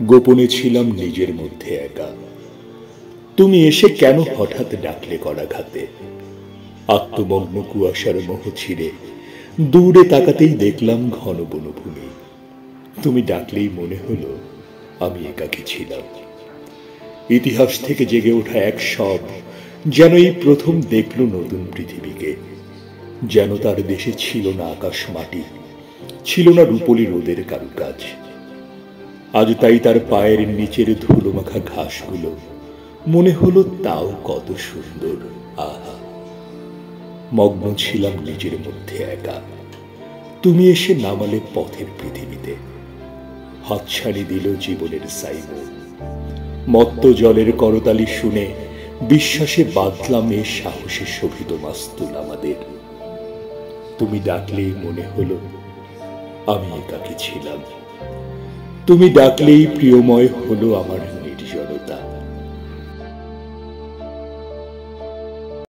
গোপনে ছিলাম নিজের মধ্যে একা। তুমি এসে কেন হঠাৎ ডাকলে করাঘাতে। আত্মমগ্ন কুয়াশার মোহ ছিঁড়ে দূরে তাকাতেই দেখলাম ঘন বনভূমি। তুমি ডাকলেই মনে হলো আমি একাকী ছিলাম। ইতিহাস থেকে জেগে ওঠা এক সব যেন এই প্রথম দেখল নতুন পৃথিবীকে। যেন তার দেশে ছিল না আকাশ মাটি, ছিল না রূপলি রোদের কারুকাজ। আজ তাই তার পায়ের নিচের ধুলোমাখা ঘাসগুলো মনে হলো তাও কত সুন্দর। আহা, মগ্ন ছিলাম নিজের মধ্যে একা। তুমি এসে নামালে পথের পৃথিবীতে। হাতছানি দিল জীবনের সাইমন। মত্ত জলের করতালি শুনে বিশ্বাসে বাঁধলাম এ সাহসে শোভিত মাস্তুল আমাদের। তুমি ডাকলেই মনে হলো আমি একাকী ছিলাম। তুমি ডাকলেই প্রিয়ময় হলো আমার